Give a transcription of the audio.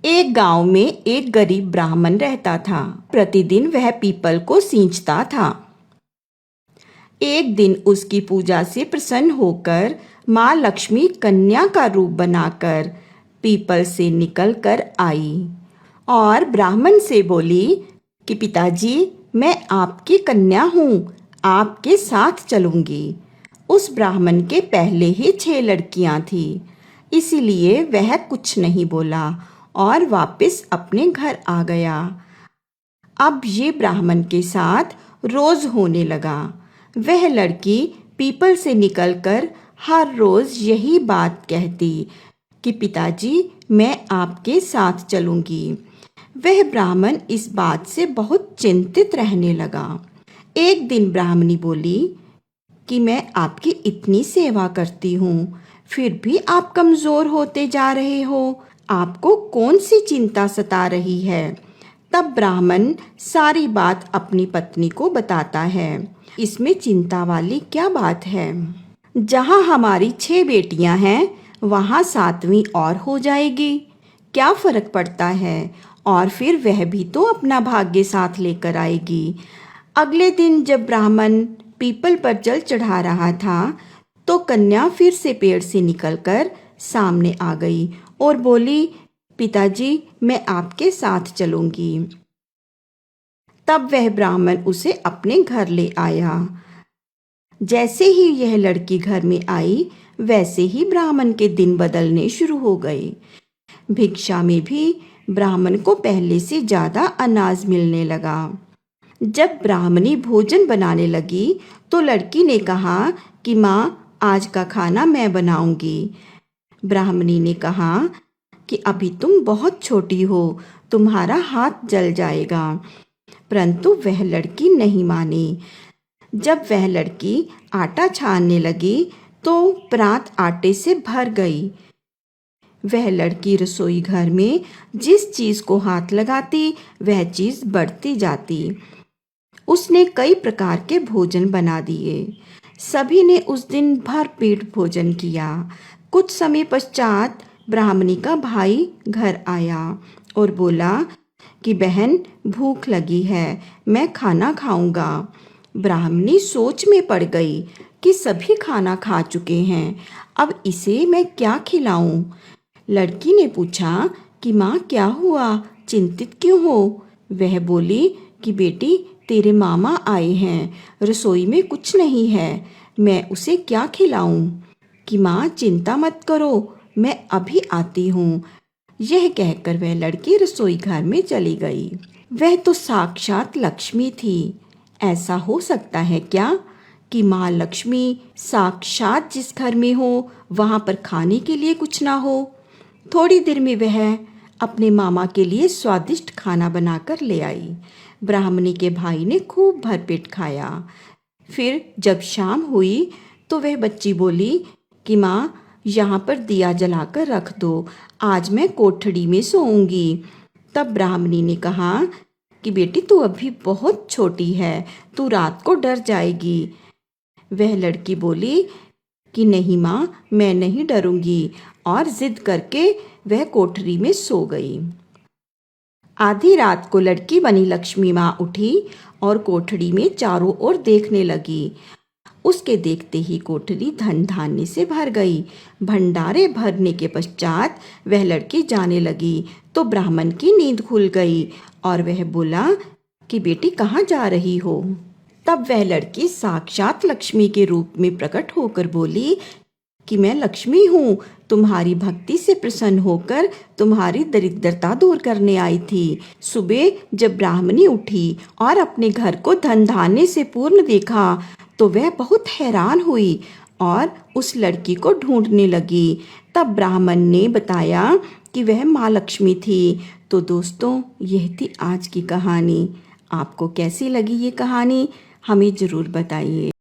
एक गांव में एक गरीब ब्राह्मण रहता था। प्रतिदिन वह पीपल को सींचता था। एक दिन उसकी पूजा से प्रसन्न होकर माँ लक्ष्मी कन्या का रूप बनाकर पीपल से निकलकर आई और ब्राह्मण से बोली कि पिताजी, मैं आपकी कन्या हूँ, आपके साथ चलूंगी। उस ब्राह्मण के पहले ही 6 लड़कियां थीं, इसीलिए वह कुछ नहीं बोला और वापस अपने घर आ गया। अब ये ब्राह्मण के साथ रोज होने लगा। वह लड़की पीपल से निकलकर हर रोज यही बात कहती कि पिताजी, मैं आपके साथ चलूंगी। वह ब्राह्मण इस बात से बहुत चिंतित रहने लगा। एक दिन ब्राह्मणी बोली कि मैं आपकी इतनी सेवा करती हूँ, फिर भी आप कमजोर होते जा रहे हो। आपको कौन सी चिंता सता रही है? तब ब्राह्मण सारी बात अपनी पत्नी को बताता है। इसमें चिंता वाली क्या बात है? जहाँ हमारी 6 बेटियां हैं, वहाँ 7वीं और हो जाएगी। क्या फर्क पड़ता है? और फिर वह भी तो अपना भाग्य साथ लेकर आएगी। अगले दिन जब ब्राह्मण पीपल पर जल चढ़ा रहा था, तो कन्या फिर से पेड़ से निकलकर सामने आ गई और बोली, पिताजी, मैं आपके साथ चलूंगी। तब वह ब्राह्मण उसे अपने घर ले आया। जैसे ही यह लड़की घर में आई, वैसे ही ब्राह्मण के दिन बदलने शुरू हो गए। भिक्षा में भी ब्राह्मण को पहले से ज्यादा अनाज मिलने लगा। जब ब्राह्मणी भोजन बनाने लगी, तो लड़की ने कहा कि माँ, आज का खाना मैं बनाऊंगी। ब्राह्मणी ने कहा कि अभी तुम बहुत छोटी हो, तुम्हारा हाथ जल जाएगा। परंतु वह लड़की नहीं मानी। जब वह लड़की आटा छानने लगी, तो परात आटे से भर गई। वह लड़की रसोई घर में जिस चीज को हाथ लगाती, वह चीज बढ़ती जाती। उसने कई प्रकार के भोजन बना दिए। सभी ने उस दिन भर पेट भोजन किया। कुछ समय पश्चात ब्राह्मणी का भाई घर आया और बोला कि बहन, भूख लगी है, मैं खाना खाऊंगा। ब्राह्मणी सोच में पड़ गई कि सभी खाना खा चुके हैं, अब इसे मैं क्या खिलाऊं। लड़की ने पूछा कि माँ, क्या हुआ, चिंतित क्यों हो? वह बोली कि बेटी, तेरे मामा आए हैं, रसोई में कुछ नहीं है, मैं उसे क्या खिलाऊं? कि माँ, चिंता मत करो, मैं अभी आती हूँ। यह कहकर वह लड़की रसोई घर में चली गई। वह तो साक्षात लक्ष्मी थी। ऐसा हो सकता है क्या कि माँ लक्ष्मी साक्षात जिस घर में हो, वहाँ पर खाने के लिए कुछ ना हो? थोड़ी देर में वह अपने मामा के लिए स्वादिष्ट खाना बनाकर ले आई। ब्राह्मणी के भाई ने खूब भरपेट खाया। फिर जब शाम हुई, तो वह बच्ची बोली कि माँ, यहाँ पर दिया जलाकर रख दो, आज मैं कोठड़ी में सोऊंगी। तब ब्राह्मणी ने कहा कि बेटी, तू अभी बहुत छोटी है, तू रात को डर जाएगी। वह लड़की बोली कि नहीं माँ, मैं नहीं डरूंगी, और जिद करके वह कोठरी में सो गई। आधी रात को लड़की बनी लक्ष्मी माँ उठी और कोठरी में चारों ओर देखने लगी। उसके देखते ही कोठरी धन धान्य से भर गई। भंडारे भरने के पश्चात वह लड़की जाने लगी, तो ब्राह्मण की नींद खुल गई और वह बोला कि बेटी, कहाँ जा रही हो? तब वह लड़की साक्षात लक्ष्मी के रूप में प्रकट होकर बोली कि मैं लक्ष्मी हूँ, तुम्हारी भक्ति से प्रसन्न होकर तुम्हारी दरिद्रता दूर करने आई थी। सुबह जब ब्राह्मणी उठी और अपने घर को धन धान्य से पूर्ण देखा, तो वह बहुत हैरान हुई और उस लड़की को ढूंढने लगी। तब ब्राह्मण ने बताया कि वह माँ लक्ष्मी थी। तो दोस्तों, यह थी आज की कहानी। आपको कैसी लगी ये कहानी? हमें ज़रूर बताइए।